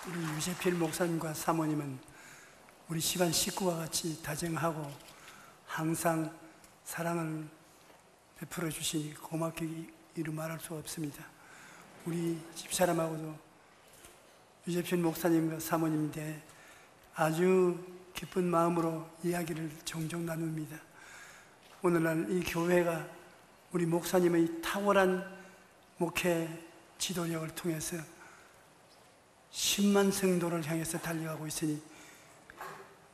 우리 유재필 목사님과 사모님은 우리 집안 식구와 같이 다정하고 항상 사랑을 베풀어 주시니 고맙게 이루 말할 수 없습니다. 우리 집사람하고도 유재필 목사님과 사모님인데 아주 기쁜 마음으로 이야기를 종종 나눕니다. 오늘날 이 교회가 우리 목사님의 탁월한 목회 지도력을 통해서 10만 성도를 향해서 달려가고 있으니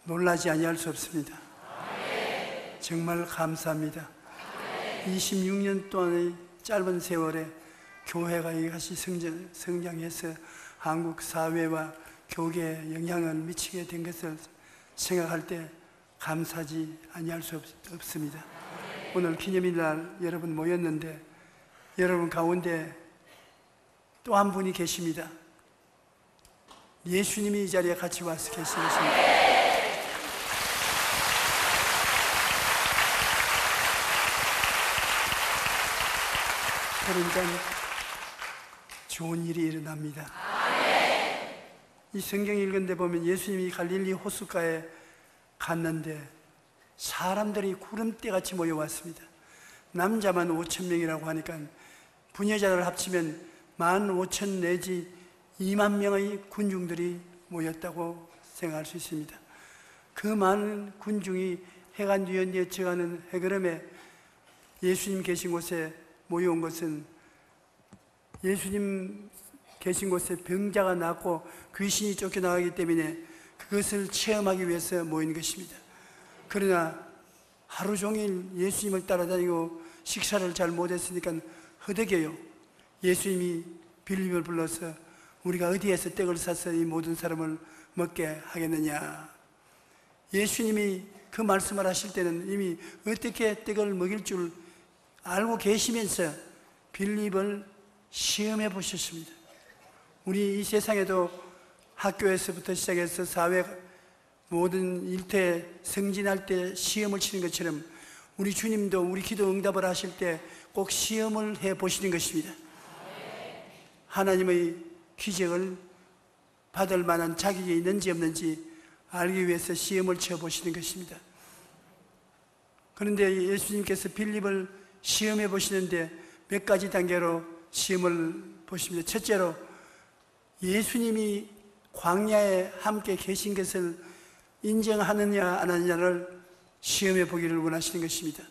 놀라지 아니할 수 없습니다. 정말 감사합니다. 26년 동안의 짧은 세월에 교회가 이같이 성장해서 한국 사회와 교계에 영향을 미치게 된 것을 생각할 때 감사하지 아니할 수 없습니다. 오늘 기념일날 여러분 모였는데 여러분 가운데 또 한 분이 계십니다. 예수님이 이 자리에 같이 와서 계시겠습니다. 그러니까 좋은 일이 일어납니다. 이 성경 읽은데 보면 예수님이 갈릴리 호숫가에 갔는데 사람들이 구름대같이 모여왔습니다. 남자만 5,000명이라고 하니까 부녀자를 합치면 15,000 내지 2만 명의 군중들이 모였다고 생각할 수 있습니다. 그 많은 군중이 해가 뉘어져가는 해걸음에 예수님 계신 곳에 모여온 것은 예수님 계신 곳에 병자가 낫고 귀신이 쫓겨나가기 때문에 그것을 체험하기 위해서 모인 것입니다. 그러나 하루 종일 예수님을 따라다니고 식사를 잘 못했으니까 허덕여요. 예수님이 빌립을 불러서 우리가 어디에서 떡을 사서 이 모든 사람을 먹게 하겠느냐. 예수님이 그 말씀을 하실 때는 이미 어떻게 떡을 먹일 줄 알고 계시면서 빌립을 시험해 보셨습니다. 우리 이 세상에도 학교에서부터 시작해서 사회 모든 일터에 승진할 때 시험을 치는 것처럼 우리 주님도 우리 기도 응답을 하실 때 꼭 시험을 해 보시는 것입니다. 하나님의 기적을 받을 만한 자격이 있는지 없는지 알기 위해서 시험을 쳐 보시는 것입니다. 그런데 예수님께서 빌립을 시험해 보시는데 몇 가지 단계로 시험을 보십니다. 첫째로 예수님이 광야에 함께 계신 것을 인정하느냐 안 하느냐를 시험해 보기를 원하시는 것입니다.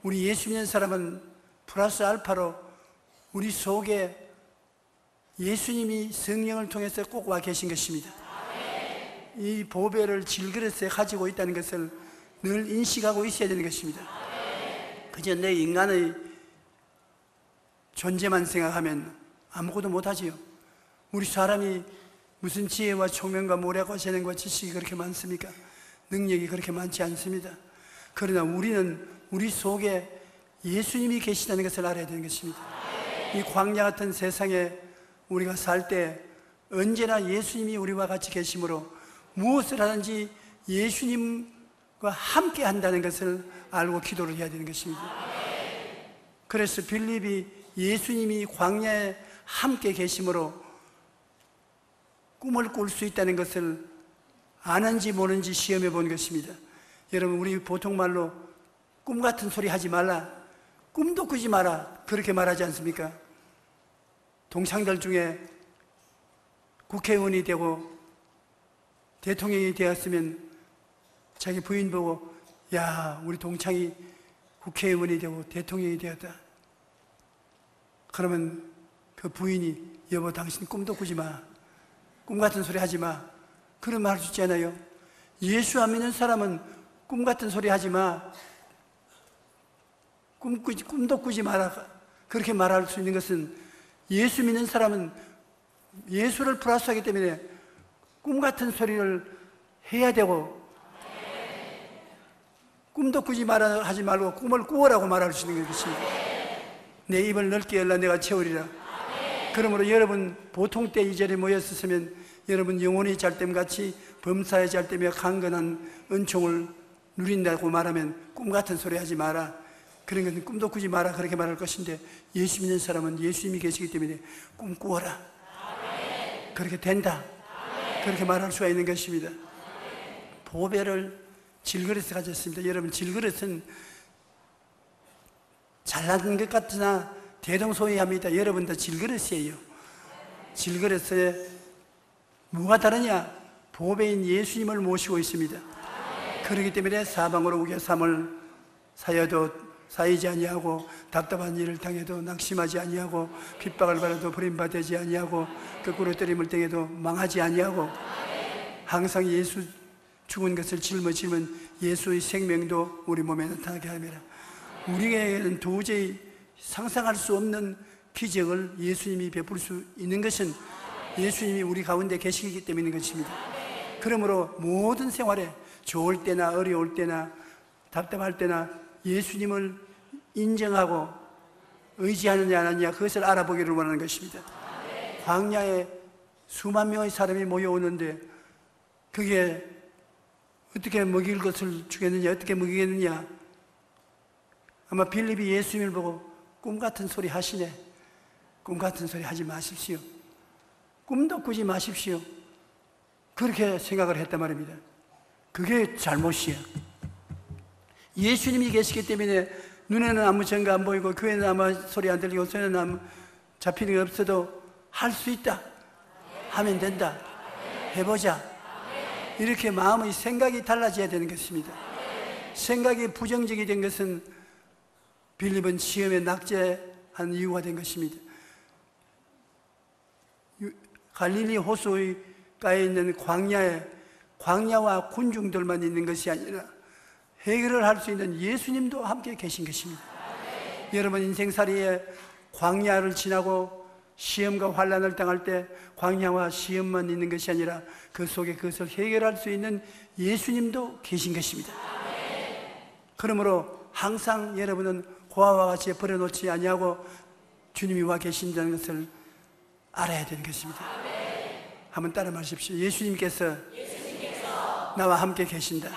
우리 예수 믿는 사람은 플러스 알파로 우리 속에 예수님이 성령을 통해서 꼭 와 계신 것입니다. 이 보배를 질그릇에 가지고 있다는 것을 늘 인식하고 있어야 되는 것입니다. 그저 내 인간의 존재만 생각하면 아무것도 못하지요. 우리 사람이 무슨 지혜와 총명과 모략과 재능과 지식이 그렇게 많습니까? 능력이 그렇게 많지 않습니다. 그러나 우리는 우리 속에 예수님이 계시다는 것을 알아야 되는 것입니다. 이 광야 같은 세상에 우리가 살 때 언제나 예수님이 우리와 같이 계심으로 무엇을 하든지 예수님과 함께 한다는 것을 알고 기도를 해야 되는 것입니다. 그래서 빌립이 예수님이 광야에 함께 계심으로 꿈을 꿀 수 있다는 것을 아는지 모르는지 시험해 본 것입니다. 여러분, 우리 보통 말로 꿈 같은 소리 하지 말라, 꿈도 꾸지 마라, 그렇게 말하지 않습니까? 동창들 중에 국회의원이 되고 대통령이 되었으면 자기 부인 보고, 야, 우리 동창이 국회의원이 되고 대통령이 되었다. 그러면 그 부인이, 여보, 당신 꿈도 꾸지 마, 꿈 같은 소리 하지 마, 그런 말 할 수 있잖아요. 예수 안 믿는 사람은 꿈 같은 소리 하지 마, 꿈도 꾸지 마라, 그렇게 말할 수 있는 것은, 예수 믿는 사람은 예수를 플러스하기 때문에 꿈 같은 소리를 해야 되고, 꿈도 꾸지 마라 하지 말고 꿈을 꾸어라고 말할 수 있는 것입니다. 내 입을 넓게 열라 내가 채우리라. 그러므로 여러분 보통 때 이 자리에 모였었으면 여러분 영혼의 잘됨같이 범사의 잘됨에 강건한 은총을 누린다고 말하면 꿈 같은 소리 하지 마라, 그런 것은 꿈도 꾸지 마라, 그렇게 말할 것인데, 예수 믿는 사람은 예수님이 계시기 때문에 꿈 꾸어라, 그렇게 된다, 그렇게 말할 수가 있는 것입니다. 보배를 질그릇에 가졌습니다. 여러분, 질그릇은 잘난 것 같으나 대동소이합니다. 여러분 다 질그릇이에요. 질그릇에 뭐가 다르냐? 보배인 예수님을 모시고 있습니다. 그렇기 때문에 사방으로 우겨 삼을 사여도 쌓이지 아니하고, 답답한 일을 당해도 낙심하지 아니하고, 핍박을 받아도 버림받지 아니하고, 거꾸로 때림을 당해도 망하지 아니하고, 항상 예수 죽은 것을 짊어지면 예수의 생명도 우리 몸에 나타나게 하리라. 우리에게는 도저히 상상할 수 없는 기적을 예수님이 베풀 수 있는 것은 예수님이 우리 가운데 계시기 때문인 것입니다. 그러므로 모든 생활에 좋을 때나 어려울 때나 답답할 때나 예수님을 인정하고 의지하느냐 안 하느냐, 그것을 알아보기를 원하는 것입니다. 광야에 수만 명의 사람이 모여오는데 그게 어떻게 먹일 것을 주겠느냐, 어떻게 먹이겠느냐. 아마 빌립이 예수님을 보고 꿈 같은 소리 하시네. 꿈 같은 소리 하지 마십시오. 꿈도 꾸지 마십시오. 그렇게 생각을 했단 말입니다. 그게 잘못이에요. 예수님이 계시기 때문에 눈에는 아무 증거 안 보이고 귀에는 아무 소리 안 들리고 손에는 아무 잡히는 게 없어도 할 수 있다, 하면 된다, 해보자, 이렇게 마음의 생각이 달라져야 되는 것입니다. 생각이 부정적이 된 것은 빌립은 시험에 낙제한 이유가 된 것입니다. 갈릴리 호수가에 있는 광야와 군중들만 있는 것이 아니라 해결을 할 수 있는 예수님도 함께 계신 것입니다. 여러분, 인생살이에 광야를 지나고 시험과 환난을 당할 때 광야와 시험만 있는 것이 아니라 그 속에 그것을 해결할 수 있는 예수님도 계신 것입니다. 그러므로 항상 여러분은 고아와 같이 버려놓지 아니하고 주님이 와 계신다는 것을 알아야 되는 것입니다. 한번 따라 말하십시오. 예수님께서 나와 함께 계신다.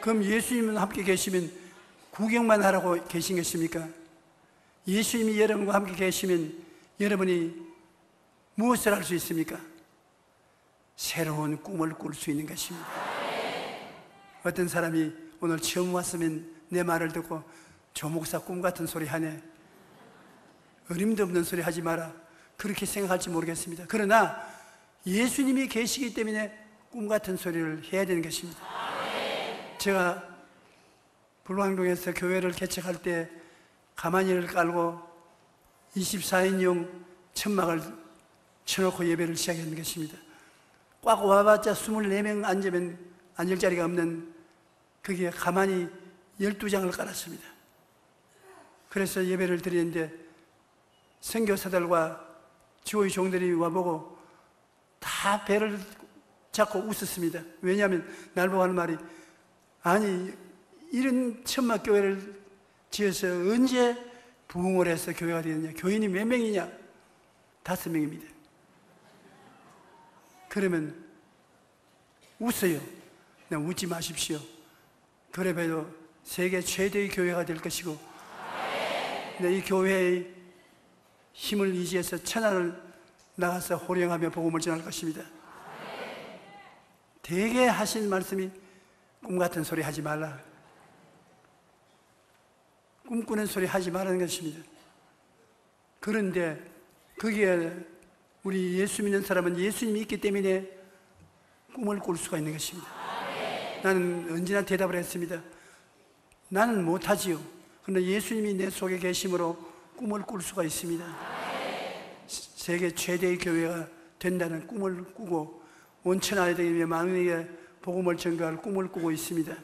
그럼 예수님은 함께 계시면 구경만 하라고 계신 것입니까? 예수님이 여러분과 함께 계시면 여러분이 무엇을 할 수 있습니까? 새로운 꿈을 꿀 수 있는 것입니다. 어떤 사람이 오늘 처음 왔으면 내 말을 듣고 조 목사 꿈 같은 소리 하네, 어림도 없는 소리 하지 마라, 그렇게 생각할지 모르겠습니다. 그러나 예수님이 계시기 때문에 꿈 같은 소리를 해야 되는 것입니다. 제가 불광동에서 교회를 개척할 때 가마니를 깔고 24인용 천막을 쳐놓고 예배를 시작했는 것입니다. 꽉 와봤자 24명 앉으면 앉을 자리가 없는, 거기에 가마니 12장을 깔았습니다. 그래서 예배를 드리는데 선교사들과 지호의 종들이 와보고 다 배를 잡고 웃었습니다. 왜냐하면 날 보고 하는 말이, 아니 이런 천막 교회를 지어서 언제 부흥을 해서 교회가 되느냐, 교인이 몇 명이냐? 5명입니다. 그러면 웃어요. 그냥 웃지 마십시오. 그래 봐도 세계 최대의 교회가 될 것이고, 이 교회의 힘을 의지해서 천하를 나가서 호령하며 복음을 전할 것입니다. 대개 하신 말씀이 꿈 같은 소리 하지 말라, 꿈꾸는 소리 하지 말라는 것입니다. 그런데 거기에 우리 예수 믿는 사람은 예수님이 있기 때문에 꿈을 꿀 수가 있는 것입니다. 나는 언제나 대답을 했습니다. 나는 못하지요. 그런데 예수님이 내 속에 계심으로 꿈을 꿀 수가 있습니다. 세계 최대의 교회가 된다는 꿈을 꾸고 온천 아이들에게 만민에게 복음을 전가할 꿈을 꾸고 있습니다.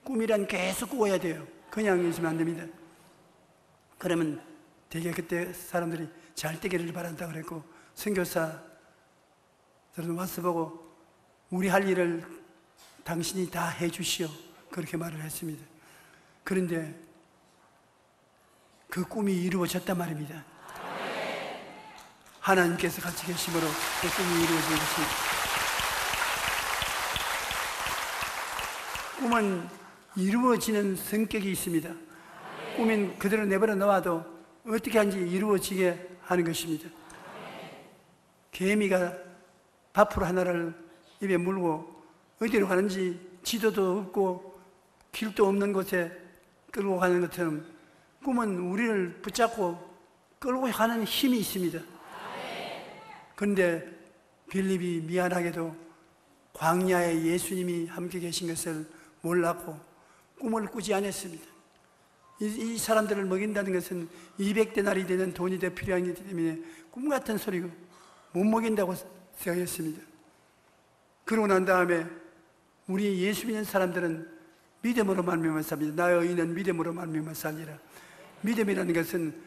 꿈이란 계속 꾸어야 돼요. 그냥 있으면 안 됩니다. 그러면 되게 그때 사람들이 잘 되기를 바란다 그랬고, 선교사들은 와서 보고 우리 할 일을 당신이 다 해주시오, 그렇게 말을 했습니다. 그런데 그 꿈이 이루어졌단 말입니다. 하나님께서 같이 계심으로 그 꿈이 이루어진 것입니다. 꿈은 이루어지는 성격이 있습니다. 꿈은 그대로 내버려 놓아도 어떻게 하는지 이루어지게 하는 것입니다. 개미가 밥풀 하나를 입에 물고 어디로 가는지 지도도 없고 길도 없는 곳에 끌고 가는 것처럼 꿈은 우리를 붙잡고 끌고 가는 힘이 있습니다. 그런데 빌립이 미안하게도 광야에 예수님이 함께 계신 것을 몰랐고 꿈을 꾸지 않았습니다. 이 사람들을 먹인다는 것은 200데나리 되는 돈이 더 필요하기 때문에 꿈 같은 소리고 못 먹인다고 생각했습니다. 그러고 난 다음에 우리 예수 믿는 사람들은 믿음으로 말미암아 삽니다. 나의 의인은 믿음으로 말미암아 살리라. 믿음이라는 것은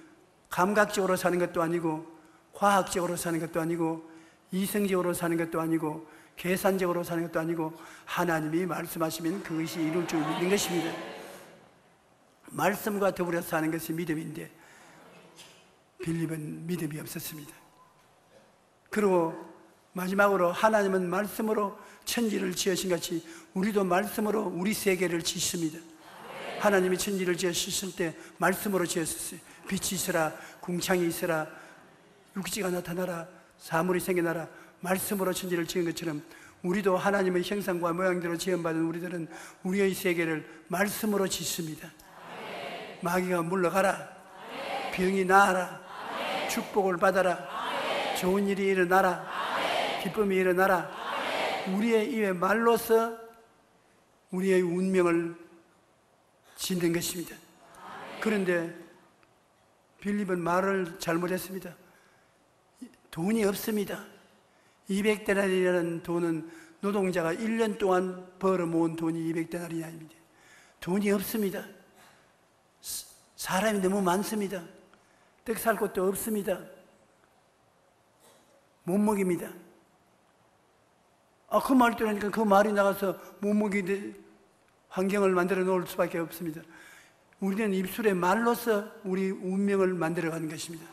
감각적으로 사는 것도 아니고 과학적으로 사는 것도 아니고 이성적으로 사는 것도 아니고 계산적으로 사는 것도 아니고 하나님이 말씀하시면 그것이 이룰 줄 믿는 것입니다. 말씀과 더불어 사는 것이 믿음인데 빌립은 믿음이 없었습니다. 그리고 마지막으로 하나님은 말씀으로 천지를 지으신 같이 우리도 말씀으로 우리 세계를 짓습니다. 하나님이 천지를 지으셨을 때 말씀으로 지었어요. 빛이 있으라, 궁창이 있으라, 육지가 나타나라, 사물이 생겨나라. 말씀으로 천지를 지은 것처럼 우리도 하나님의 형상과 모양대로 지음받은 우리들은 우리의 세계를 말씀으로 짓습니다. 마귀가 물러가라, 병이 나아라, 축복을 받아라, 좋은 일이 일어나라, 기쁨이 일어나라. 우리의 입의 말로서 우리의 운명을 짓는 것입니다. 그런데 빌립은 말을 잘못했습니다. 돈이 없습니다. 200데나리라는 돈은 노동자가 1년 동안 벌어 모은 돈이 200데나리 아닙니다. 돈이 없습니다. 사람이 너무 많습니다. 떡 살 곳도 없습니다. 못 먹입니다. 그 말 들으니까 그 말이 나가서 못 먹이는 환경을 만들어 놓을 수밖에 없습니다. 우리는 입술의 말로서 우리 운명을 만들어가는 것입니다.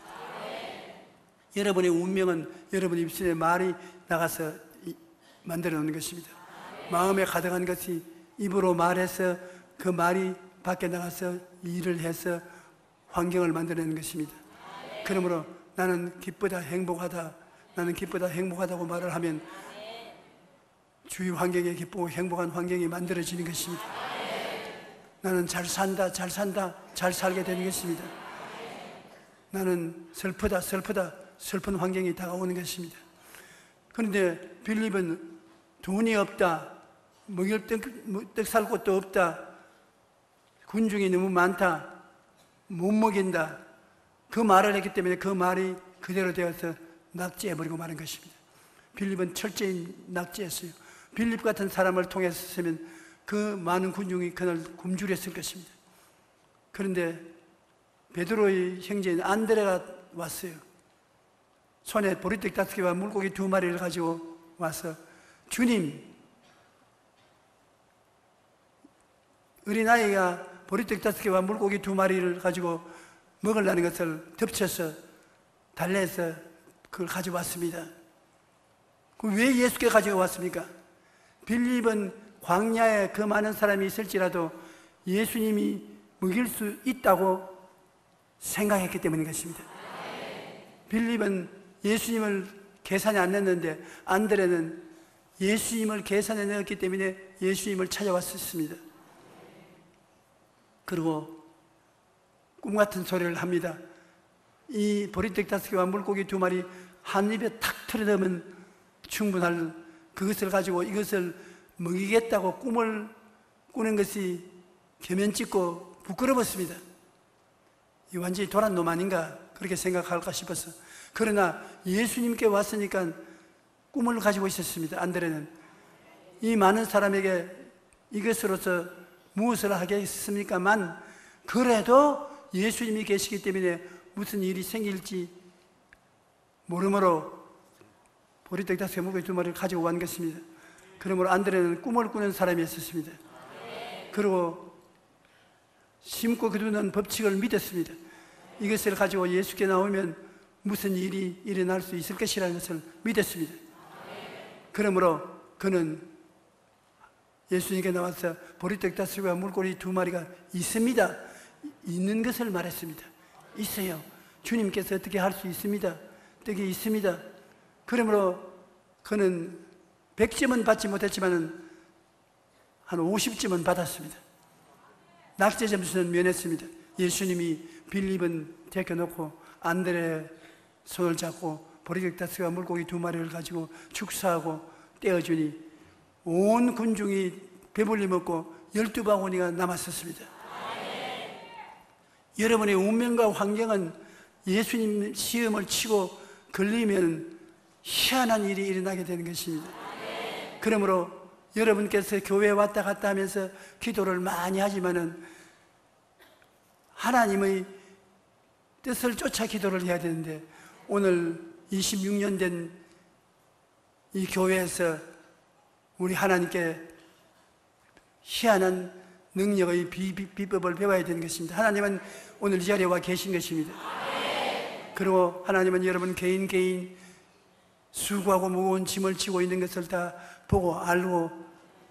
여러분의 운명은 여러분 입술의 말이 나가서 만들어 놓는 것입니다. 마음에 가득한 것이 입으로 말해서 그 말이 밖에 나가서 일을 해서 환경을 만들어내는 것입니다. 그러므로 나는 기쁘다, 행복하다, 나는 기쁘다, 행복하다고 말을 하면 주위 환경에 기쁘고 행복한 환경이 만들어지는 것입니다. 나는 잘 산다, 잘 산다, 잘 살게 되는 것입니다. 나는 슬프다, 슬프다, 슬픈 환경이 다가오는 것입니다. 그런데 빌립은 돈이 없다, 먹일 떡 살 곳도 없다, 군중이 너무 많다, 못 먹인다, 그 말을 했기 때문에 그 말이 그대로 되어서 낙제해버리고 마는 것입니다. 빌립은 철저히 낙제했어요. 빌립 같은 사람을 통했으면 그 많은 군중이 그날 굶주렸을 것입니다. 그런데 베드로의 형제인 안드레가 왔어요. 손에 보리떡 5개와 물고기 2마리를 가지고 와서 주님, 어린아이가 보리떡 5개와 물고기 2마리를 가지고 먹으려는 것을 덮쳐서 달래서 그걸 가져왔습니다. 왜 예수께 가지고 왔습니까? 빌립은 광야에 그 많은 사람이 있을지라도 예수님이 먹일 수 있다고 생각했기 때문인 것입니다. 빌립은 예수님을 계산에 안 넣었는데 안드레는 예수님을 계산에 넣었기 때문에 예수님을 찾아왔었습니다. 그리고 꿈같은 소리를 합니다. 이 보리떡 5개와 물고기 2마리 한 입에 탁 털어넣으면 충분할 그것을 가지고 이것을 먹이겠다고 꿈을 꾸는 것이 겸연찍고 부끄러웠습니다. 이 완전히 도란 놈 아닌가 그렇게 생각할까 싶어서. 그러나 예수님께 왔으니까 꿈을 가지고 있었습니다. 안드레는 이 많은 사람에게 이것으로서 무엇을 하겠습니까만 그래도 예수님이 계시기 때문에 무슨 일이 생길지 모르므로 보리떡 5개 물고기 2마리를 가지고 온 것입니다. 그러므로 안드레는 꿈을 꾸는 사람이었습니다. 그리고 심고 거두는 법칙을 믿었습니다. 이것을 가지고 예수께 나오면 무슨 일이 일어날 수 있을 것이라는 것을 믿었습니다. 그러므로 그는 예수님께 나와서 보리떡 5개와 물고기 2마리가 있습니다. 있는 것을 말했습니다. 있어요. 주님께서 어떻게 할 수 있습니다. 떡이 있습니다. 그러므로 그는 100점은 받지 못했지만 한 50점은 받았습니다. 낙제 점수는 면했습니다. 예수님이 빌립은 제껴놓고 안드레 손을 잡고 보리격다스가 물고기 2마리를 가지고 축사하고 떼어주니 온 군중이 배불리 먹고 12바구니가 남았었습니다. 여러분의 운명과 환경은 예수님 시험을 치고 걸리면 희한한 일이 일어나게 되는 것입니다. 그러므로 여러분께서 교회에 왔다 갔다 하면서 기도를 많이 하지만은 하나님의 뜻을 쫓아 기도를 해야 되는데, 오늘 26년 된 이 교회에서 우리 하나님께 희한한 능력의 비법을 배워야 되는 것입니다. 하나님은 오늘 이 자리에 와 계신 것입니다. 그리고 하나님은 여러분 개인 수고하고 무거운 짐을 지고 있는 것을 다 보고 알고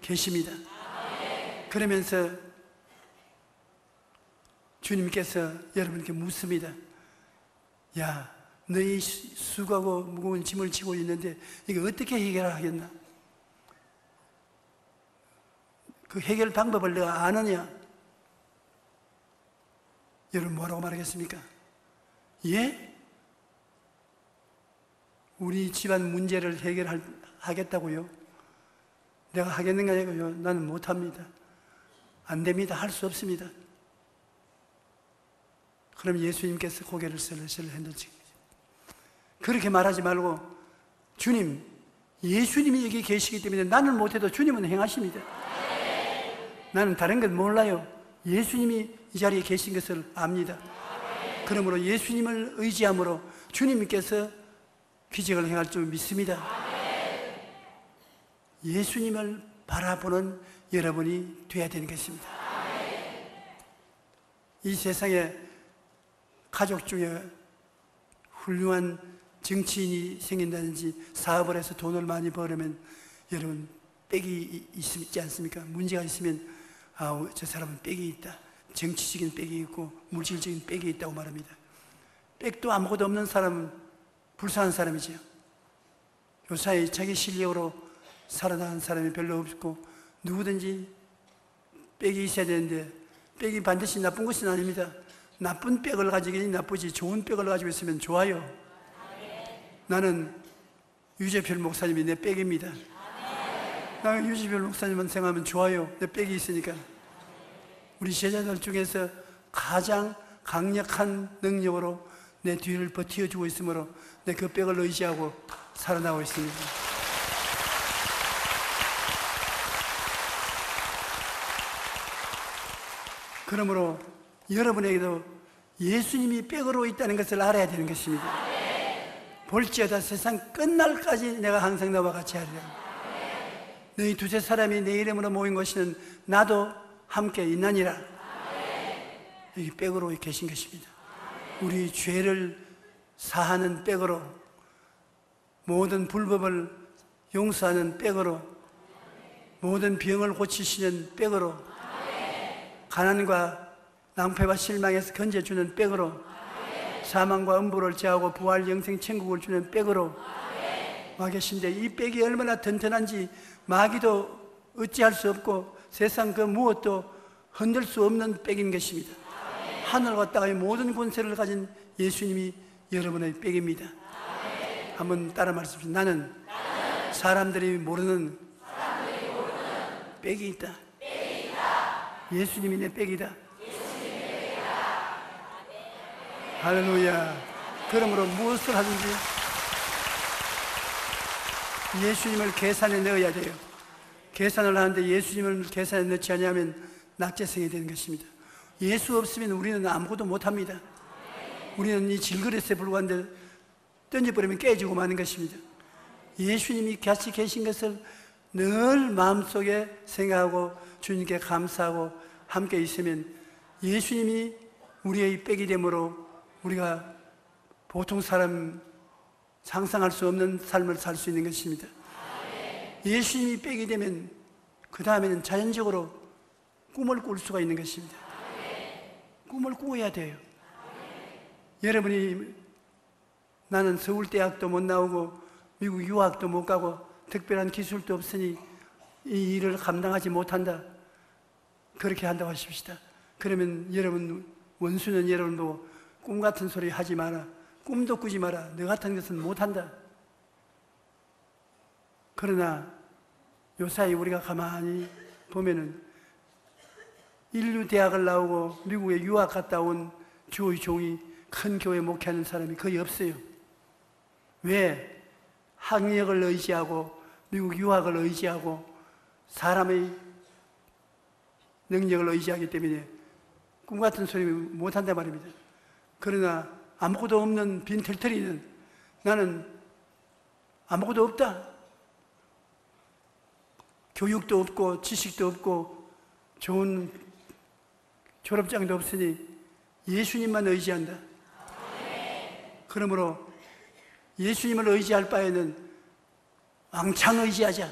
계십니다. 그러면서 주님께서 여러분께 묻습니다. 야, 너희 수고하고 무거운 짐을 지고 있는데 이거 어떻게 해결하겠나? 그 해결 방법을 내가 아느냐? 여러분 뭐라고 말하겠습니까? 예? 우리 집안 문제를 해결하겠다고요? 내가 하겠는가요? 나는 못합니다. 안 됩니다. 할 수 없습니다. 그럼 예수님께서 고개를 슬슬 흔들지. 그렇게 말하지 말고, 주님, 예수님이 여기 계시기 때문에 나는 못해도 주님은 행하십니다. 나는 다른 건 몰라요. 예수님이 이 자리에 계신 것을 압니다. 그러므로 예수님을 의지함으로 주님께서 기적을 행할 줄 믿습니다. 예수님을 바라보는 여러분이 되어야 되는 것입니다. 이 세상에 가족 중에 훌륭한 정치인이 생긴다든지 사업을 해서 돈을 많이 벌으면 여러분 빽이 있지 않습니까? 문제가 있으면 저 사람은 빽이 있다. 정치적인 빽이 있고 물질적인 빽이 있다고 말합니다. 빽도 아무것도 없는 사람은 불쌍한 사람이죠. 요사이 자기 실력으로 살아나간 사람이 별로 없고 누구든지 빽이 있어야 되는데 빽이 반드시 나쁜 것은 아닙니다. 나쁜 빽을 가지기 나쁘지 좋은 빽을 가지고 있으면 좋아요. 나는 유재필 목사님이 내 빽입니다. 나는 유재필 목사님만 생각하면 좋아요. 내 빽이 있으니까. 우리 제자들 중에서 가장 강력한 능력으로 내 뒤를 버티어주고 있으므로 내 그 빽을 의지하고 살아나고 있습니다. 그러므로 여러분에게도 예수님이 빽으로 있다는 것을 알아야 되는 것입니다. 볼지어다 세상 끝날까지 내가 항상 너와 같이 하리라. 너희 두세 사람이 내 이름으로 모인 것이는 나도 함께 있나니라. 여기 빽으로 계신 것입니다. 우리 죄를 사하는 빽으로, 모든 불법을 용서하는 빽으로, 모든 병을 고치시는 빽으로, 가난과 낭패와 실망에서 건져주는 빽으로, 사망과 음부를 제하고 부활 영생 천국을 주는 빽으로 와 계신데, 이 빽이 얼마나 튼튼한지 마귀도 어찌할 수 없고 세상 그 무엇도 흔들 수 없는 빽인 것입니다. 하늘과 땅의 모든 권세를 가진 예수님이 여러분의 빽입니다. 한번 따라 말씀하십시오. 나는 사람들이 모르는 빽이 있다. 예수님이 내 빽이다. 할렐루야. 그러므로 무엇을 하든지 예수님을 계산에 넣어야 돼요. 계산을 하는데 예수님을 계산에 넣지 않으면 낙제성이 되는 것입니다. 예수 없으면 우리는 아무것도 못합니다. 우리는 이 질그릇에 불과한데 던져버리면 깨지고 마는 것입니다. 예수님이 같이 계신 것을 늘 마음속에 생각하고 주님께 감사하고 함께 있으면 예수님이 우리의 빽이 되므로 우리가 보통 사람 상상할 수 없는 삶을 살 수 있는 것입니다. 예수님이 빽이 되면 그 다음에는 자연적으로 꿈을 꿀 수가 있는 것입니다. 꿈을 꾸어야 돼요. 여러분이 나는 서울대학도 못 나오고 미국 유학도 못 가고 특별한 기술도 없으니 이 일을 감당하지 못한다. 그렇게 한다고 하십시다. 그러면 여러분, 원수는 여러분도 꿈 같은 소리 하지 마라. 꿈도 꾸지 마라. 너 같은 것은 못한다. 그러나 요사이 우리가 가만히 보면은 인류 대학을 나오고 미국에 유학 갔다 온 주의 종이 큰 교회 목회하는 사람이 거의 없어요. 왜? 학력을 의지하고 미국 유학을 의지하고 사람의 능력을 의지하기 때문에 꿈 같은 소리 못한단 말입니다. 그러나 아무것도 없는 빈털터리는 나는 아무것도 없다. 교육도 없고 지식도 없고 좋은 졸업장도 없으니 예수님만 의지한다. 그러므로 예수님을 의지할 바에는 왕창 의지하자.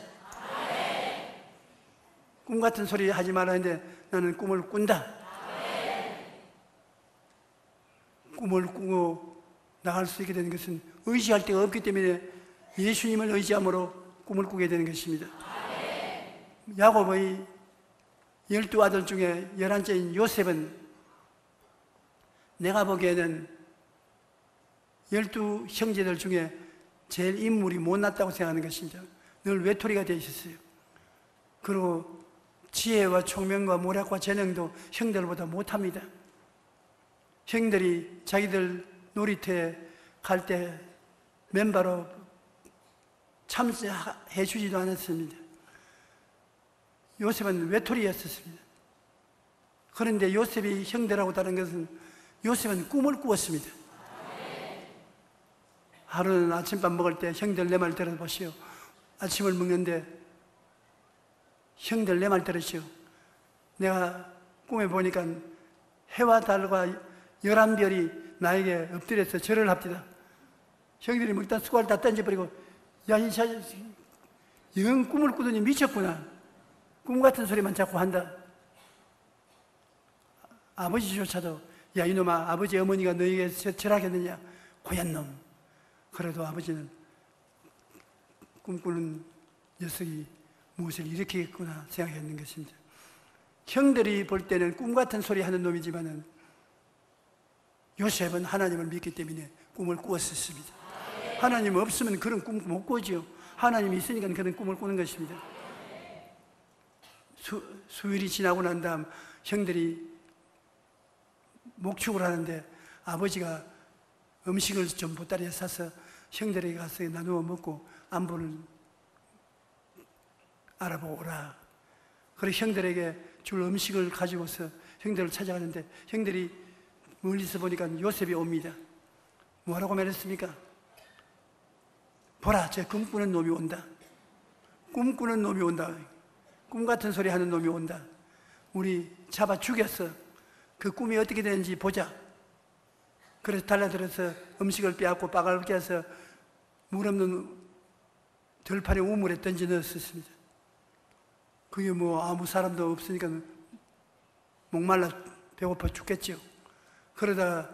꿈 같은 소리 하지 말라 했는데 나는 꿈을 꾼다. 꿈을 꾸고 나갈 수 있게 되는 것은 의지할 데가 없기 때문에 예수님을 의지함으로 꿈을 꾸게 되는 것입니다. 야곱의 12아들 중에 11째인 요셉은 내가 보기에는 12형제들 중에 제일 인물이 못났다고 생각하는 것입니다. 늘 외톨이가 되어 있었어요. 그리고 지혜와 총명과 모략과 재능도 형들보다 못합니다. 형들이 자기들 놀이터에 갈 때 맨바로 참여해 주지도 않았습니다. 요셉은 외톨이였었습니다. 그런데 요셉이 형들하고 다른 것은 요셉은 꿈을 꾸었습니다. 하루는 아침밥 먹을 때 형들 내 말 들어보시오. 아침을 먹는데 형들 내 말 들으시오. 내가 꿈에 보니까 해와 달과 11별이 나에게 엎드려서 절을 합니다. 형들이 먹다 숟가락 다 던져버리고, 야, 이 자식, 영 꿈을 꾸더니 미쳤구나. 꿈 같은 소리만 자꾸 한다. 아버지조차도, 야, 이놈아, 아버지 어머니가 너에게 절하겠느냐? 고얀 놈. 그래도 아버지는 꿈꾸는 녀석이 무엇을 일으키겠구나 생각했는 것입니다. 형들이 볼 때는 꿈 같은 소리 하는 놈이지만은 요셉은 하나님을 믿기 때문에 꿈을 꾸었습니다. 하나님 없으면 그런 꿈 못 꾸죠. 하나님이 있으니까 그런 꿈을 꾸는 것입니다. 수일이 지나고 난 다음 형들이 목축을 하는데 아버지가 음식을 좀 보따리에 싸서 형들에게 가서 나누어 먹고 안부를 알아보고 오라. 그래서 형들에게 줄 음식을 가지고서 형들을 찾아가는데 형들이 멀리서 보니까 요셉이 옵니다. 뭐라고 말했습니까? 보라, 저 꿈꾸는 놈이 온다. 꿈꾸는 놈이 온다. 꿈 같은 소리 하는 놈이 온다. 우리 잡아 죽였어. 그 꿈이 어떻게 되는지 보자. 그래서 달라들어서 음식을 빼앗고 빠갈 깨서 물 없는 들판에 우물에 던져 넣었습니다. 그게 뭐 아무 사람도 없으니까 목말라 배고파 죽겠죠. 그러다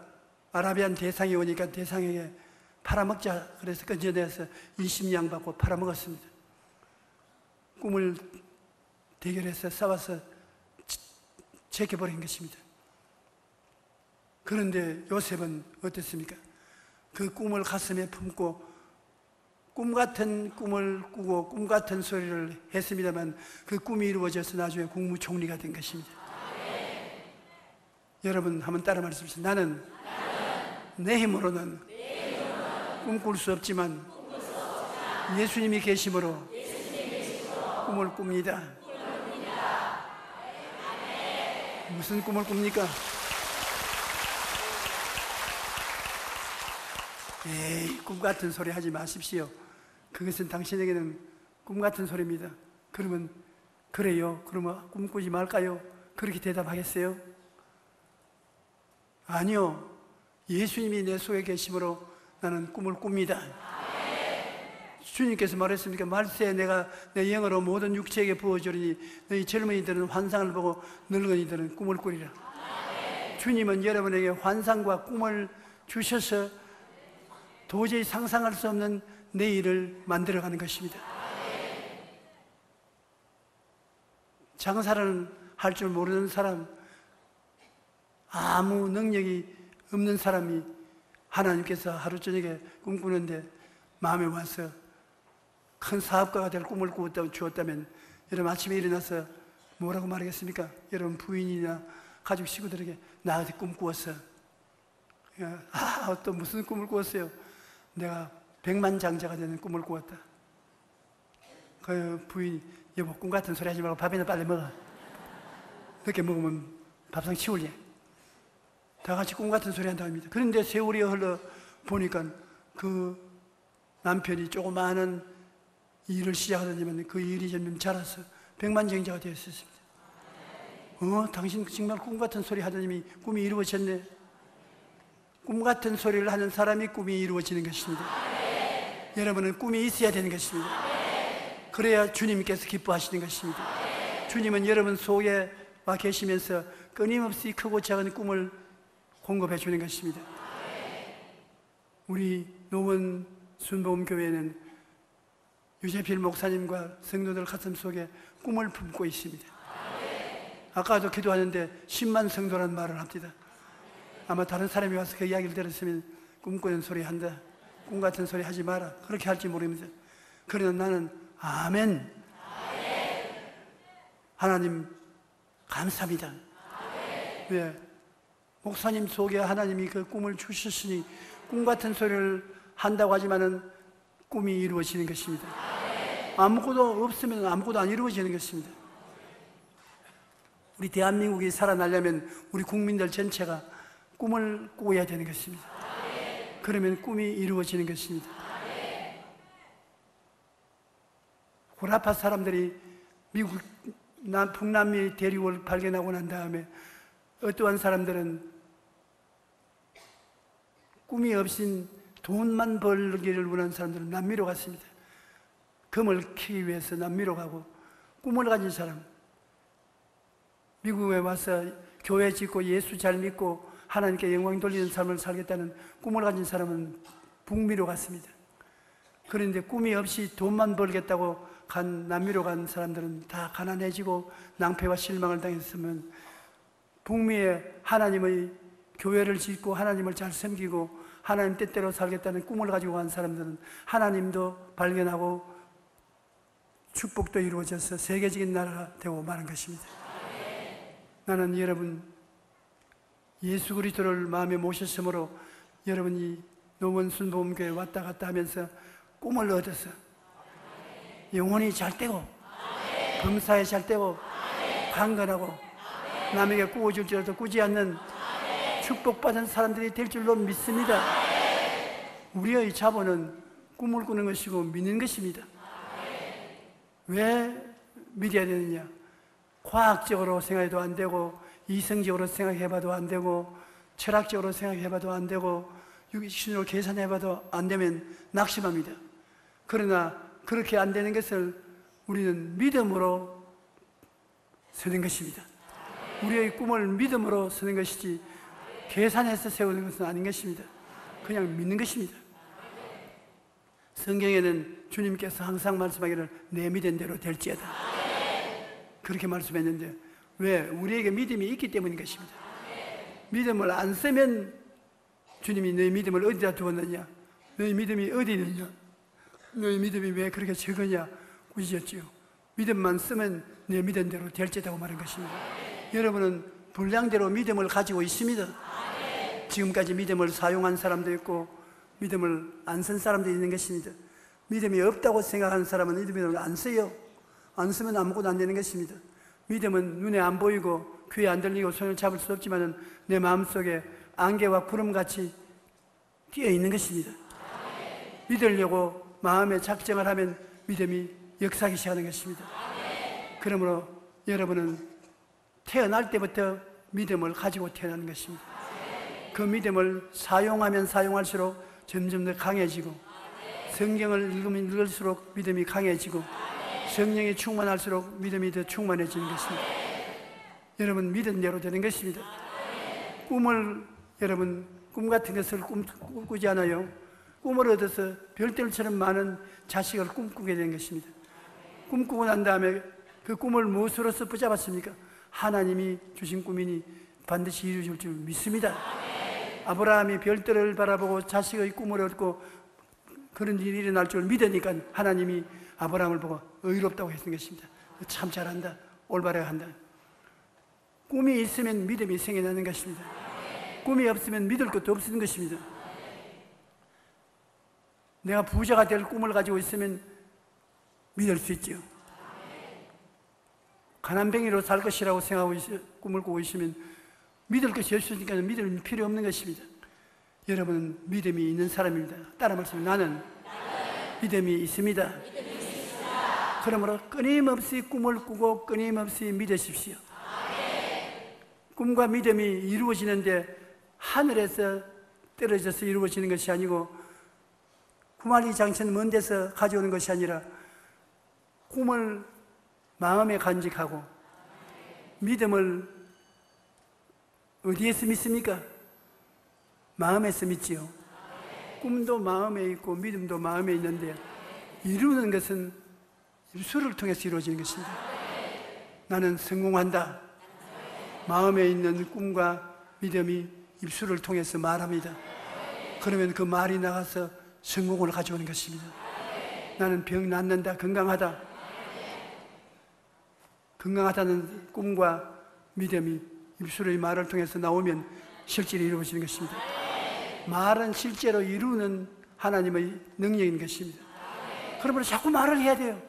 아라비안 대상이 오니까 대상에게 팔아먹자 그래서 건져내서 20냥 받고 팔아먹었습니다. 꿈을 대결해서 싸워서 제껴버린 것입니다. 그런데 요셉은 어땠습니까? 그 꿈을 가슴에 품고 꿈 같은 꿈을 꾸고 꿈 같은 소리를 했습니다만 그 꿈이 이루어져서 나중에 국무총리가 된 것입니다. 여러분 한번 따라 말씀하십시오. 나는 내 힘으로는 꿈꿀 수 없지만 예수님이 계심으로 꿈을 꿉니다. 무슨 꿈을 꿉니까? 에이, 꿈 같은 소리 하지 마십시오. 그것은 당신에게는 꿈 같은 소리입니다. 그러면 그래요? 그러면 꿈꾸지 말까요? 그렇게 대답하겠어요? 아니요. 예수님이 내 속에 계심으로 나는 꿈을 꿉니다. 주님께서 말했습니까? 말세 내가 내 영으로 모든 육체에게 부어주리니 너희 젊은이들은 환상을 보고 늙은이들은 꿈을 꾸리라. 주님은 여러분에게 환상과 꿈을 주셔서 도저히 상상할 수 없는 내일을 만들어가는 것입니다. 장사를 할 줄 모르는 사람, 아무 능력이 없는 사람이 하나님께서 하루 저녁에 꿈꾸는데 마음에 와서 큰 사업가가 될 꿈을 주었다면 여러분 아침에 일어나서 뭐라고 말하겠습니까? 여러분 부인이나 가족 식구들에게 나 어디 꿈 꾸었어. 또 무슨 꿈을 꾸었어요? 내가 백만장자가 되는 꿈을 꾸었다. 그 부인이 여보 꿈 같은 소리 하지 말고 밥이나 빨리 먹어. 늦게 먹으면 밥상 치울래. 다 같이 꿈 같은 소리 한다고 합니다. 그런데 세월이 흘러 보니까 그 남편이 조그마한 일을 시작하더니만 그 일이 점점 자라서 백만장자가 되었습니다. 당신 정말 꿈 같은 소리 하더니 꿈이 이루어졌네. 꿈 같은 소리를 하는 사람이 꿈이 이루어지는 것입니다. 여러분은 꿈이 있어야 되는 것입니다. 그래야 주님께서 기뻐하시는 것입니다. 주님은 여러분 속에 와 계시면서 끊임없이 크고 작은 꿈을 공급해 주는 것입니다. 우리 노원 순복음교회는 유재필 목사님과 성도들 가슴 속에 꿈을 품고 있습니다. 아까도 기도하는데 10만 성도라는 말을 합니다. 아마 다른 사람이 와서 그 이야기를 들었으면 꿈꾸는 소리 한다, 꿈 같은 소리 하지 마라, 그렇게 할지 모릅니다. 그러나 나는 아멘. 하나님 감사합니다. 왜? 목사님 속에 하나님이 그 꿈을 주셨으니 꿈 같은 소리를 한다고 하지만은 꿈이 이루어지는 것입니다. 아무것도 없으면 아무것도 안 이루어지는 것입니다. 우리 대한민국이 살아나려면 우리 국민들 전체가 꿈을 꾸어야 되는 것입니다. 그러면 꿈이 이루어지는 것입니다. 호라파 사람들이 미국 북남미 대륙을 발견하고 난 다음에 어떠한 사람들은 꿈이 없인 돈만 벌기를 원하는 사람들은 남미로 갔습니다. 금을 캐기 위해서 남미로 가고, 꿈을 가진 사람, 미국에 와서 교회 짓고 예수 잘 믿고 하나님께 영광 돌리는 삶을 살겠다는 꿈을 가진 사람은 북미로 갔습니다. 그런데 꿈이 없이 돈만 벌겠다고 남미로 간 사람들은 다 가난해지고 낭패와 실망을 당했으면, 북미에 하나님의 교회를 짓고 하나님을 잘 섬기고 하나님 뜻대로 살겠다는 꿈을 가지고 간 사람들은 하나님도 발견하고 축복도 이루어져서 세계적인 나라가 되고 마는 것입니다. 나는 여러분 예수 그리스도를 마음에 모셨으므로 여러분이 노원 순복음교회에 왔다 갔다 하면서 꿈을 얻어서 영혼이 잘 되고 범사에 잘 되고 강건하고 남에게 꾸어줄지라도 꾸지 않는 축복받은 사람들이 될 줄로 믿습니다. 우리의 자본은 꿈을 꾸는 것이고 믿는 것입니다. 왜 믿어야 되느냐? 과학적으로 생각해도 안 되고, 이성적으로 생각해봐도 안 되고, 철학적으로 생각해봐도 안 되고, 육신으로 계산해봐도 안 되면 낙심합니다. 그러나 그렇게 안 되는 것을 우리는 믿음으로 서는 것입니다. 우리의 꿈을 믿음으로 서는 것이지 계산해서 세우는 것은 아닌 것입니다. 그냥 믿는 것입니다. 성경에는 주님께서 항상 말씀하기를 내 믿은 대로 될지어다, 그렇게 말씀했는데, 왜? 우리에게 믿음이 있기 때문인 것입니다. 믿음을 안 쓰면 주님이 너희 믿음을 어디다 두었느냐, 너희 믿음이 어디 있느냐, 너희 믿음이 왜 그렇게 적으냐 꾸짖었지요. 믿음만 쓰면 내 믿은 대로 될지다고 말한 것입니다. 여러분은 분량대로 믿음을 가지고 있습니다. 지금까지 믿음을 사용한 사람도 있고 믿음을 안 쓴 사람도 있는 것입니다. 믿음이 없다고 생각하는 사람은 믿음을 안 써요. 안 쓰면 아무것도 안 되는 것입니다. 믿음은 눈에 안 보이고 귀에 안 들리고 손을 잡을 수 없지만 내 마음속에 안개와 구름같이 뛰어 있는 것입니다. 믿으려고 마음에 작정을 하면 믿음이 역사하기 시작하는 것입니다. 그러므로 여러분은 태어날 때부터 믿음을 가지고 태어나는 것입니다. 그 믿음을 사용하면 사용할수록 점점 더 강해지고, 성경을 읽으면 읽을수록 믿음이 강해지고, 성령이 충만할수록 믿음이 더 충만해지는 것입니다. 여러분 믿은 대로 되는 것입니다. 꿈을, 여러분 꿈 같은 것을 꾸지 않아요. 꿈을 얻어서 별들처럼 많은 자식을 꿈꾸게 된 것입니다. 꿈꾸고 난 다음에 그 꿈을 무엇으로서 붙잡았습니까? 하나님이 주신 꿈이니 반드시 이루어질 줄 믿습니다. 아브라함이 별들을 바라보고 자식의 꿈을 얻고 그런 일이 일어날 줄 믿으니까 하나님이 아브라함을 보고 의롭다고 했던 것입니다. 참 잘한다, 올바르게 한다. 꿈이 있으면 믿음이 생겨나는 것입니다. 꿈이 없으면 믿을 것도 없는 것입니다. 내가 부자가 될 꿈을 가지고 있으면 믿을 수 있죠. 가난뱅이로 살 것이라고 생각하고 꿈을 꾸고 있으면 믿을 것이 없으니까 믿음이 필요 없는 것입니다. 여러분은 믿음이 있는 사람입니다. 따라 말씀해. 나는 믿음이 있습니다. 그러므로 끊임없이 꿈을 꾸고 끊임없이 믿으십시오. 꿈과 믿음이 이루어지는데 하늘에서 떨어져서 이루어지는 것이 아니고 구만리 장천 먼 데서 가져오는 것이 아니라 꿈을 마음에 간직하고 믿음을 어디에서 믿습니까? 마음에서 믿지요. 꿈도 마음에 있고 믿음도 마음에 있는데 이루는 것은 입술을 통해서 이루어지는 것입니다. 나는 성공한다. 마음에 있는 꿈과 믿음이 입술을 통해서 말합니다. 그러면 그 말이 나가서 성공을 가져오는 것입니다. 나는 병 낫는다. 건강하다. 건강하다는 꿈과 믿음이 입술의 말을 통해서 나오면 실제로 이루어지는 것입니다. 말은 실제로 이루는 하나님의 능력인 것입니다. 그러므로 자꾸 말을 해야 돼요.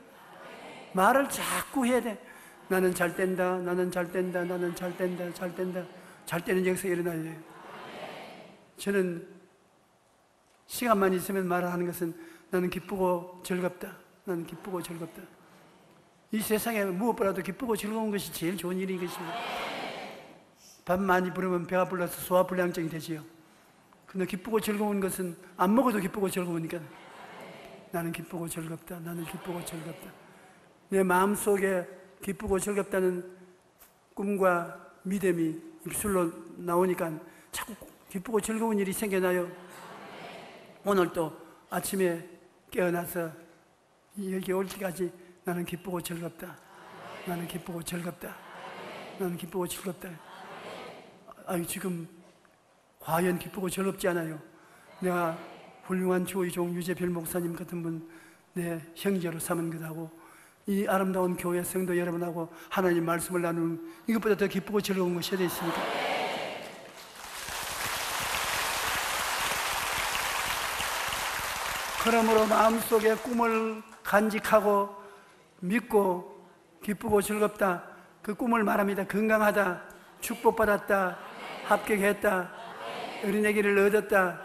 말을 자꾸 해야 돼. 나는 잘 된다, 나는 잘 된다, 나는 잘 된다, 잘 된다. 잘 되는 역사가 일어나야 돼요. 저는 시간만 있으면 말하는 것은 나는 기쁘고 즐겁다. 나는 기쁘고 즐겁다. 이 세상에 무엇보다도 기쁘고 즐거운 것이 제일 좋은 일인 것입니다. 밥 많이 부르면 배가 불러서 소화불량증이 되지요. 근데 기쁘고 즐거운 것은 안 먹어도 기쁘고 즐거우니까 나는 기쁘고 즐겁다. 나는 기쁘고 즐겁다. 내 마음속에 기쁘고 즐겁다는 꿈과 믿음이 입술로 나오니까 자꾸 기쁘고 즐거운 일이 생겨나요. 오늘도 아침에 깨어나서 여기 올 때까지 나는 기쁘고 즐겁다. 나는 기쁘고 즐겁다. 나는 기쁘고 즐겁다. 아유, 지금 과연 기쁘고 즐겁지 않아요. 내가 훌륭한 주의 종 유재별 목사님 같은 분 내 형제로 삼은 것하고 이 아름다운 교회 성도 여러분하고 하나님 말씀을 나누는 이것보다 더 기쁘고 즐거운 것이 어디 있습니까? 그러므로 마음속에 꿈을 간직하고 믿고 기쁘고 즐겁다. 그 꿈을 말합니다. 건강하다, 축복받았다, 합격했다, 어린애기를 얻었다,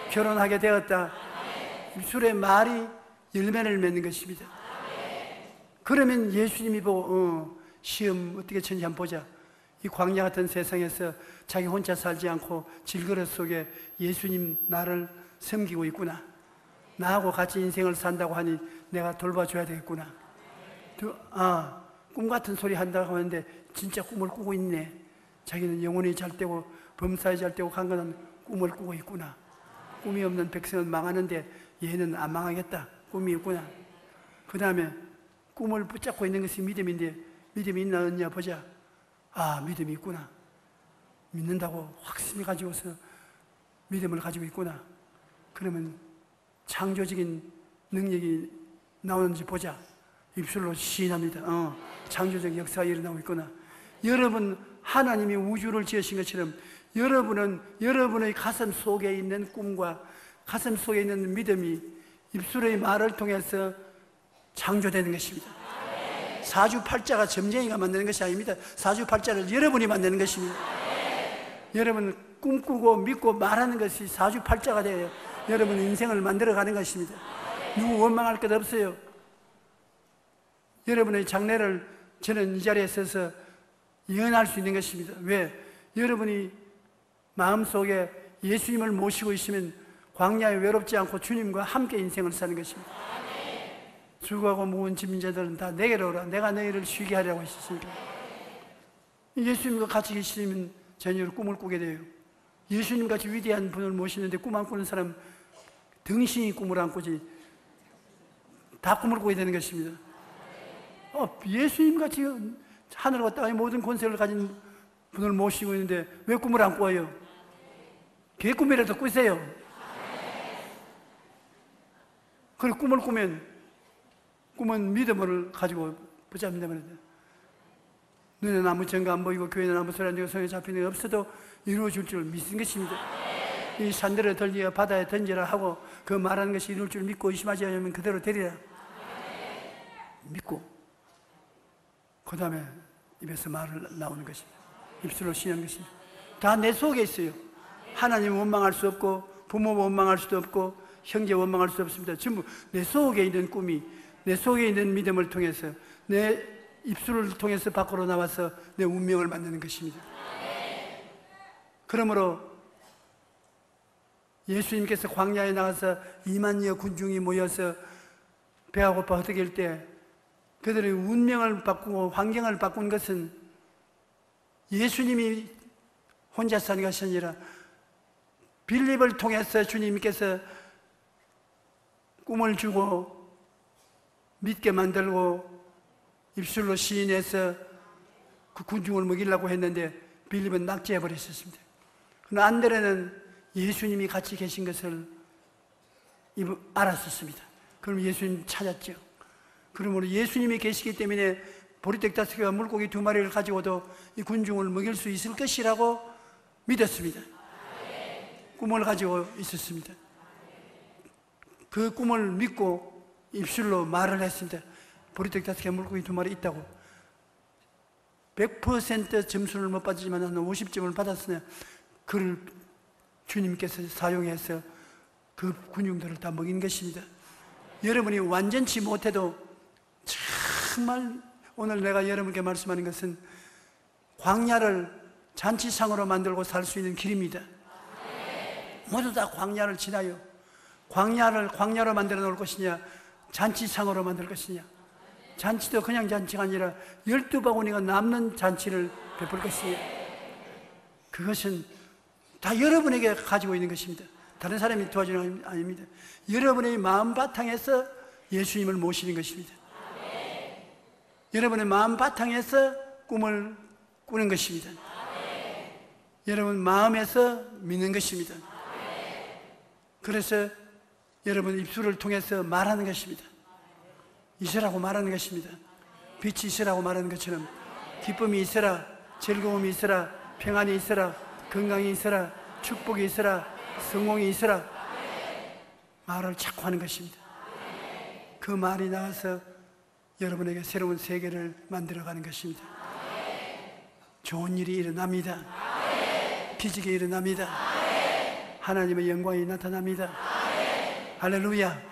결혼하게 되었다. 입술에 말이 열매를 맺는 것입니다. 그러면 예수님이 보고 시험 어떻게 쳤는지 한번 보자. 이 광야 같은 세상에서 자기 혼자 살지 않고 질그릇 속에 예수님 나를 섬기고 있구나. 나하고 같이 인생을 산다고 하니 내가 돌봐줘야 되겠구나. 꿈 같은 소리 한다고 하는데 진짜 꿈을 꾸고 있네. 자기는 영혼이 잘 되고 범사에 잘 되고 강건한 꿈을 꾸고 있구나. 꿈이 없는 백성은 망하는데 얘는 안 망하겠다. 꿈이 있구나. 그 다음에 꿈을 붙잡고 있는 것이 믿음인데 믿음이 있나 없냐 보자. 믿음이 있구나. 믿는다고 확신이 가지고서 믿음을 가지고 있구나. 그러면 창조적인 능력이 나오는지 보자. 입술로 시인합니다. 창조적 역사가 일어나고 있구나. 여러분, 하나님이 우주를 지으신 것처럼 여러분은 여러분의 가슴 속에 있는 꿈과 가슴 속에 있는 믿음이 입술의 말을 통해서 창조되는 것입니다. 사주팔자가 점쟁이가 만드는 것이 아닙니다. 사주팔자를 여러분이 만드는 것입니다. 여러분 꿈꾸고 믿고 말하는 것이 사주팔자가 되어요. 여러분 인생을 만들어가는 것입니다. 누구 원망할 것 없어요. 여러분의 장래를 저는 이 자리에 서서 예언할 수 있는 것입니다. 왜? 여러분이 마음속에 예수님을 모시고 있으면 광야에 외롭지 않고 주님과 함께 인생을 사는 것입니다. 수고하고 무거운 짐진 자들은 다 내게로 오라. 내가 너희를 쉬게 하려고 하셨으니까. 예수님과 같이 계시면 전혀 꿈을 꾸게 돼요. 예수님같이 위대한 분을 모시는데 꿈 안 꾸는 사람 등신이 꿈을 안 꾸지 다 꿈을 꾸게 되는 것입니다. 예수님 같이 하늘과 땅의 모든 권세를 가진 분을 모시고 있는데 왜 꿈을 안 꿔요? 개 꿈이라도 꾸세요. 그리고 꿈을 꾸면 꿈은 믿음을 가지고 붙잡는다 말이에요. 눈에는 아무 증거 안 보이고 교회는 아무 소리 안 들리고 손에 잡히는 게 없어도 이루어질 줄 믿는 것입니다. 이 산들을 덜리어 바다에 던지라 하고 그 말하는 것이 이룰 줄 믿고 의심하지 않으면 그대로 되리라. 믿고 그 다음에 입에서 말을 나오는 것입니다. 입술로 시인하는 것입니다. 다 내 속에 있어요. 하나님 원망할 수 없고 부모 원망할 수도 없고 형제 원망할 수 없습니다. 전부 내 속에 있는 꿈이 내 속에 있는 믿음을 통해서 내 입술을 통해서 밖으로 나와서 내 운명을 만드는 것입니다. 그러므로 예수님께서 광야에 나가서 2만여 군중이 모여서 배가 고파 헛되길 때 그들의 운명을 바꾸고 환경을 바꾼 것은 예수님이 혼자 산 것이 아니라 빌립을 통해서 주님께서 꿈을 주고 믿게 만들고 입술로 시인해서 그 군중을 먹이려고 했는데 빌립은 낙제해버렸었습니다. 그러나 안드레는 예수님이 같이 계신 것을 알았었습니다. 그럼 예수님 찾았죠. 그러므로 예수님이 계시기 때문에 보리떡 5개와 물고기 2마리를 가지고도 이 군중을 먹일 수 있을 것이라고 믿었습니다. 꿈을 가지고 있었습니다. 그 꿈을 믿고 입술로 말을 했습니다. 보리떡 5개, 물고기 2마리 있다고. 100% 점수를 못 받지만 한 50점을 받았으나 그를 주님께서 사용해서 그 군중들을 다 먹인 것입니다. 여러분이 완전치 못해도 정말 오늘 내가 여러분께 말씀하는 것은 광야를 잔치상으로 만들고 살 수 있는 길입니다. 모두 다 광야를 지나요. 광야를 광야로 만들어 놓을 것이냐 잔치상으로 만들 것이냐. 잔치도 그냥 잔치가 아니라 12바구니가 남는 잔치를 베풀 것이냐. 그것은 다 여러분에게 가지고 있는 것입니다. 다른 사람이 도와주는 게 아닙니다. 여러분의 마음 바탕에서 예수님을 모시는 것입니다. 여러분의 마음 바탕에서 꿈을 꾸는 것입니다. 여러분 마음에서 믿는 것입니다. 그래서 여러분 입술을 통해서 말하는 것입니다. 있으라고 말하는 것입니다. 빛이 있으라고 말하는 것처럼 기쁨이 있으라, 즐거움이 있으라, 평안이 있으라, 건강이 있으라, 축복이 있으라, 성공이 있으라 말을 자꾸 하는 것입니다. 그 말이 나와서 여러분에게 새로운 세계를 만들어가는 것입니다. 좋은 일이 일어납니다. 기적이 일어납니다. 하나님의 영광이 나타납니다. 할렐루야.